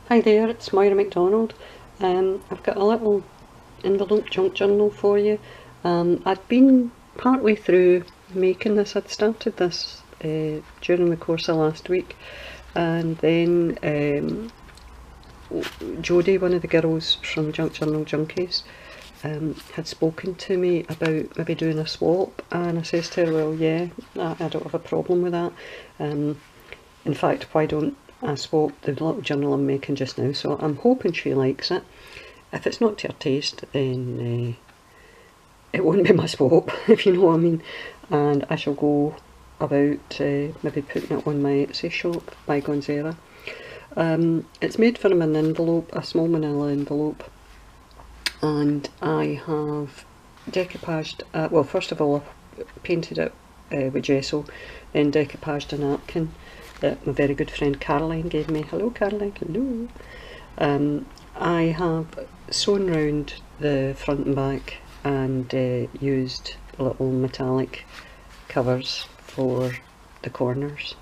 Hi there, it's Moira McDonald. I've got a little envelope junk journal for you. I'd been partway through making this. I'd started this during the course of last week, and then Jodie, one of the girls from Junk Journal Junkies, had spoken to me about maybe doing a swap, and I says to her, well, yeah, I don't have a problem with that. In fact, why don't I swap the little journal I'm making just now? So I'm hoping she likes it. If it's not to her taste, then it won't be my swap, if you know what I mean. And I shall go about maybe putting it on my Etsy shop by Gonzera. It's made from an envelope, a small manila envelope, and I have decoupaged, well, first of all I painted it with gesso, then decoupaged a napkin that my very good friend Caroline gave me. Hello Caroline, hello. I have sewn round the front and back and used little metallic covers for the corners.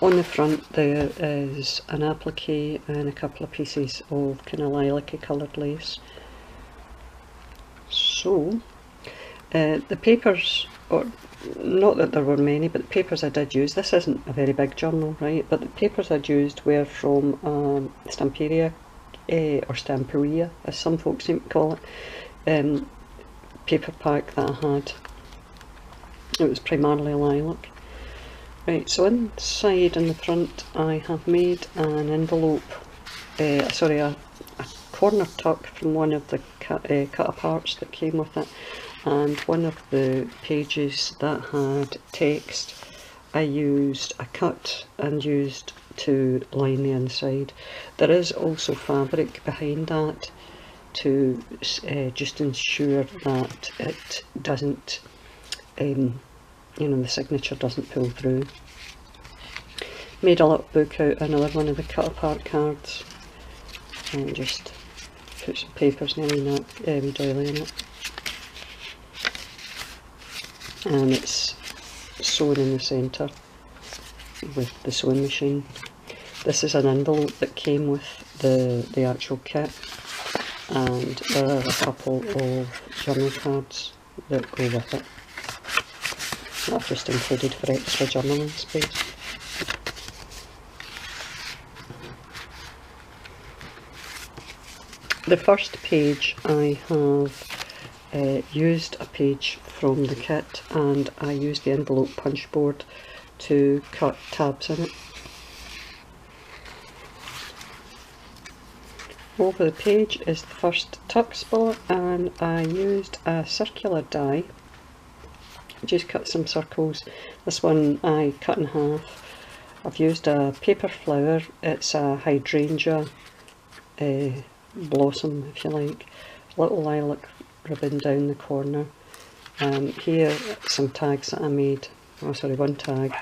On the front there is an applique and a couple of pieces of kind of lilac-y coloured lace. So the papers, or not that there were many, but the papers I did use, this isn't a very big journal, right, but the papers I'd used were from Stamperia, or Stamperia as some folks seem to call it, paper pack that I had. It was primarily lilac. Right, so inside in the front I have made an envelope, sorry, a corner tuck from one of the cut aparts that came with it, and one of the pages that had text I cut and used to line the inside. There is also fabric behind that to just ensure that it doesn't, you know, the signature doesn't pull through. Made a little book out, another one of the cut apart cards, and just put some papers and a wee doily in it. And it's sewn in the centre with the sewing machine. This is an envelope that came with the actual kit, and there are a couple of journal cards that go with it that I've just included for extra journaling space. The first page I have used a page from the kit, and I used the envelope punch board to cut tabs in it. Over the page is the first tuck spot, and I used a circular die. Just cut some circles. This one I cut in half. I've used a paper flower. It's a hydrangea blossom, if you like. Little lilac ribbon down the corner. Here some tags that I made. Oh sorry, one tag.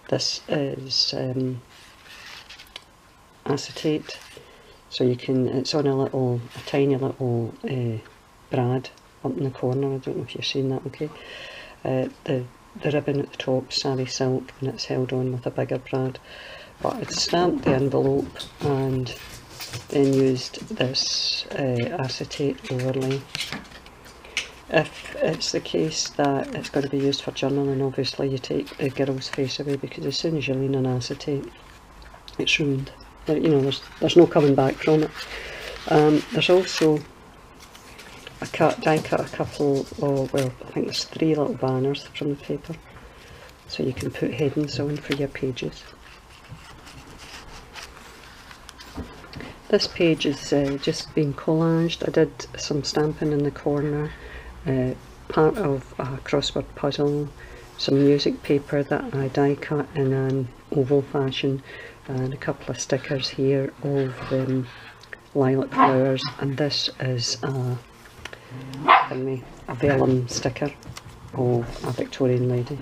This is acetate, so you can, it's on a tiny little brad up in the corner. I don't know if you've seen that, okay. The ribbon at the top, sari silk, and it's held on with a bigger brad. But I'd stamped the envelope and then used this acetate overlay. If it's the case that it's going to be used for journaling, obviously you take the girl's face away, because as soon as you lean on acetate, it's ruined. You know, there's no coming back from it. There's also I die cut a couple of, well, I think there's 3 little banners from the paper, so you can put headings on for your pages. This page is just been collaged. I did some stamping in the corner, part of a crossword puzzle, some music paper that I die cut in an oval fashion, and a couple of stickers here of lilac flowers, and this is a vellum sticker of a Victorian lady.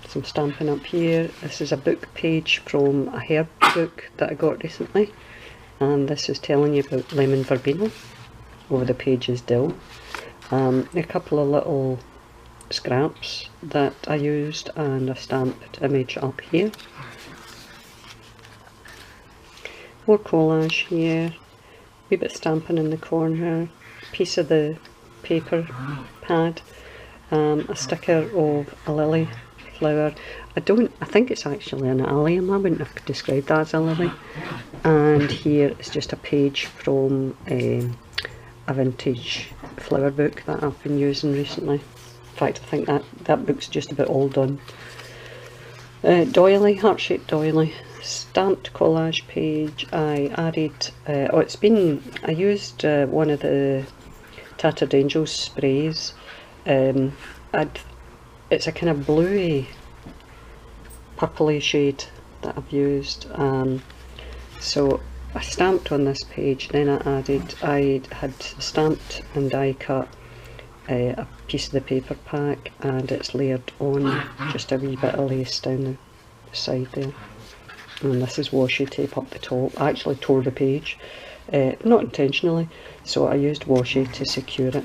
Some stamping up here. This is a book page from a herb book that I got recently, and this is telling you about lemon verbena. Over the page is dill. A couple of little scraps that I used, and a stamped image up here. More collage here, wee bit stamping in the corner, piece of the paper pad, a sticker of a lily flower. I think it's actually an allium, I wouldn't have described that as a lily. And here is just a page from a vintage flower book that I've been using recently. In fact, I think that book's just about all done. Doily, heart-shaped doily, stamped collage page. I added, I used one of the Tattered Angels sprays. It's a kind of bluey, purpley shade that I've used. So I stamped on this page, then I had stamped and die cut a piece of the paper pack, and it's layered on just a wee bit of lace down the side there. And this is washi tape up the top. I actually tore the page, not intentionally, so I used washi to secure it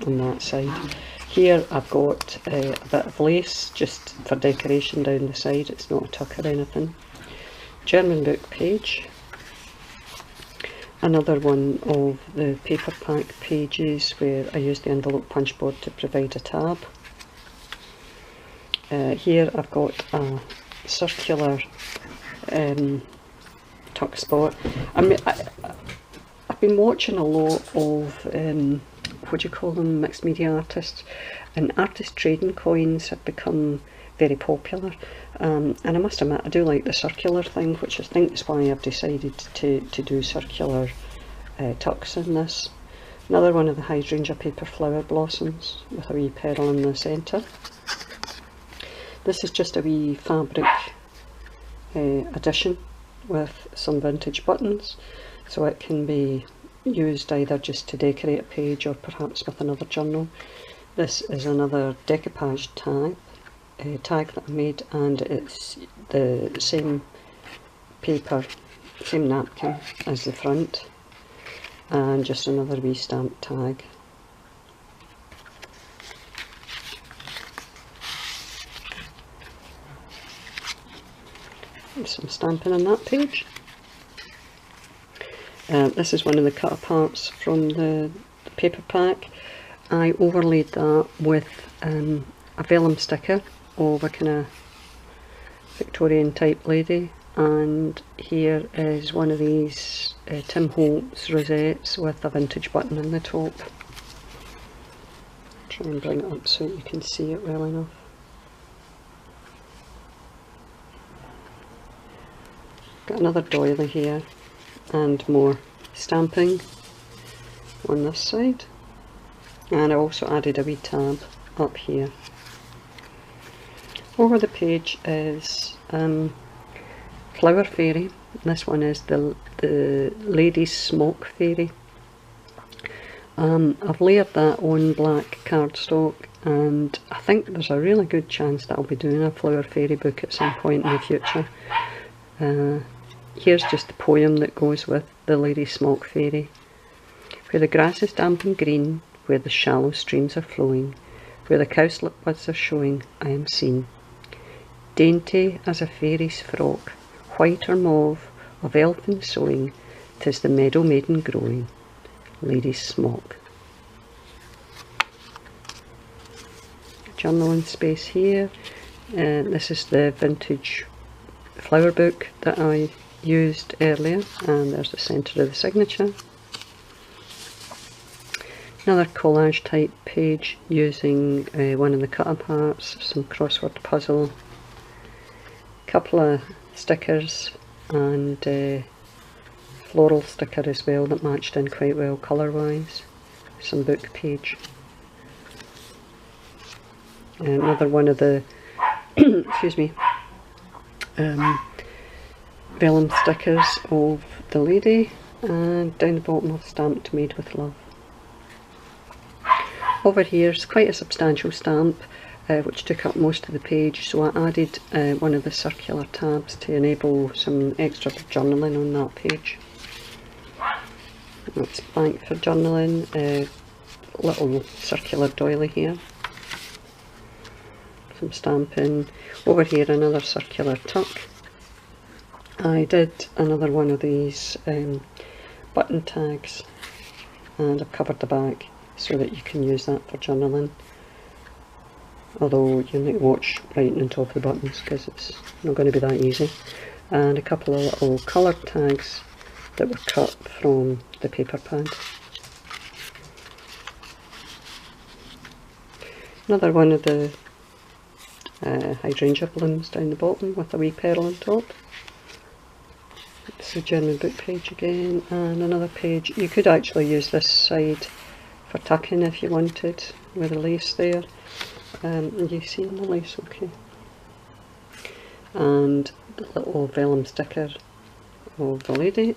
on that side. Here I've got a bit of lace just for decoration down the side, it's not a tuck or anything. German book page. Another one of the paper pack pages where I used the envelope punch board to provide a tab. Here I've got a circular tuck spot. I've been watching a lot of what do you call them, mixed media artists, and artist trading coins have become very popular, and I must admit I do like the circular thing, which I think is why I've decided to do circular tucks in this. Another one of the hydrangea paper flower blossoms with a wee pearl in the centre. This is just a wee fabric addition with some vintage buttons, so it can be used either just to decorate a page or perhaps with another journal. This is another decoupage tag that I made, and it's the same paper, same napkin as the front, and just another wee stamp tag. And some stamping on that page. This is one of the cut aparts from the paper pack. I overlaid that with a vellum sticker of a kind of Victorian type lady, and here is one of these Tim Holtz rosettes with a vintage button in the top. Try and bring it up so you can see it well enough. Got another doily here and more stamping on this side, and I also added a wee tab up here. Over the page is Flower Fairy. This one is the Lady's Smock Fairy. I've layered that on black cardstock, and I think there's a really good chance that I'll be doing a Flower Fairy book at some point in the future. Here's just the poem that goes with the Lady's Smock Fairy. Where the grass is damp and green, where the shallow streams are flowing, where the cowslip buds are showing, I am seen. Dainty as a fairy's frock, white or mauve, of elfin sewing, 'tis the meadow maiden growing, Lady's Smock. Journaling space here. This is the vintage flower book that I used earlier, and there's the centre of the signature. Another collage type page using one of the cut aparts, some crossword puzzle, couple of stickers, and floral sticker as well that matched in quite well colour wise. Some book page. Another one of the excuse me, vellum stickers of the lady, and down the bottom I've stamped Made with Love. Over here is quite a substantial stamp which took up most of the page, so I added one of the circular tabs to enable some extra journaling on that page. That's blank for journaling. Little circular doily here. Some stamping. Over here another circular tuck. I did another one of these button tags, and I've covered the back so that you can use that for journaling, although you need to watch writing on top of the buttons because it's not going to be that easy. And a couple of little coloured tags that were cut from the paper pad. Another one of the hydrangea blooms down the bottom with a wee pearl on top. It's the German book page again, and another page. You could actually use this side for tucking if you wanted, with the lace there. You see the lace okay. And the little vellum sticker of the lady.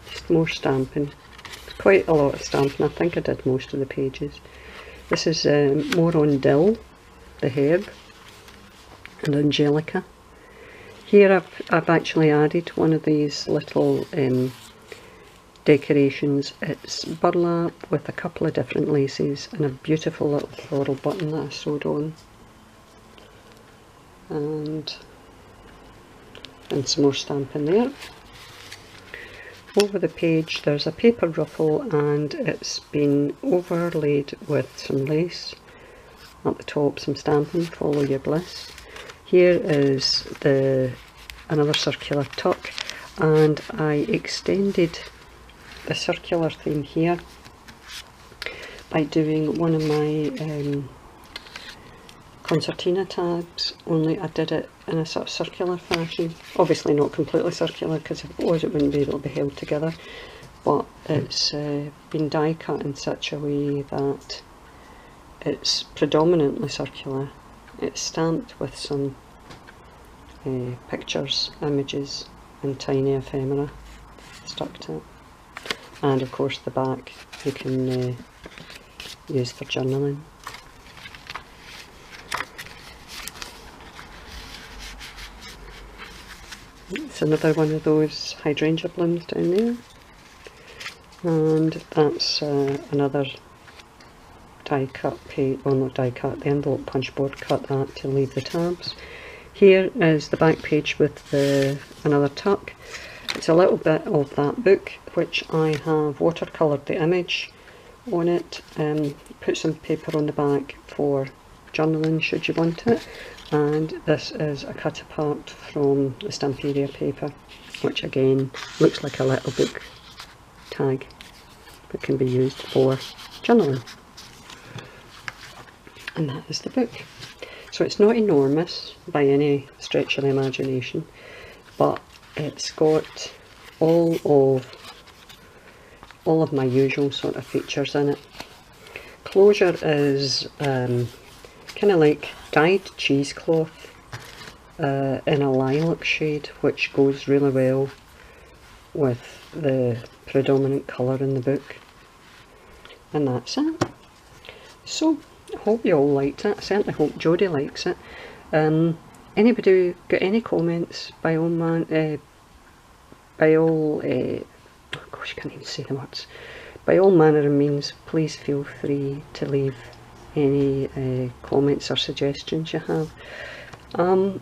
Just more stamping. Quite a lot of stamping. I think I did most of the pages. This is more on dill, the herb, and angelica. Here I've actually added one of these little decorations. It's burlap with a couple of different laces and a beautiful little floral button that I sewed on, and some more stamping there. Over the page there's a paper ruffle, and it's been overlaid with some lace. At the top some stamping, follow your bliss. Here is another circular tuck, and I extended the circular theme here by doing one of my concertina tags, only I did it in a sort of circular fashion. Obviously not completely circular, because if it was it wouldn't be able to be held together, but it's been die cut in such a way that it's predominantly circular. It's stamped with some pictures, images and tiny ephemera stuck to it, and of course the back you can use for journaling. It's another one of those hydrangea blooms down there, and that's another die cut page, well not die cut, the envelope punch board cut that to leave the tabs. Here is the back page with another tuck. It's a little bit of that book which I have watercoloured the image on it, put some paper on the back for journaling should you want it, and this is a cut apart from the Stamperia paper, which again looks like a little book tag but can be used for journaling. And that is the book. So it's not enormous by any stretch of the imagination, but it's got all of my usual sort of features in it. Closure is kind of like dyed cheesecloth in a lilac shade, which goes really well with the predominant colour in the book. And that's it. So I hope you all liked it. I certainly hope Jodie likes it. Anybody got any comments, by all gosh, I can't even say the words. By all manner of means, please feel free to leave any comments or suggestions you have. I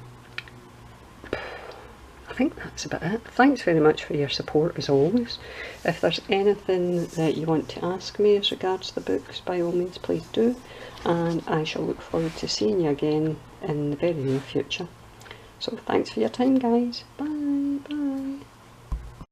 think that's about it. Thanks very much for your support as always. If there's anything that you want to ask me as regards the books, by all means please do, and I shall look forward to seeing you again in the very near future. So thanks for your time guys, bye.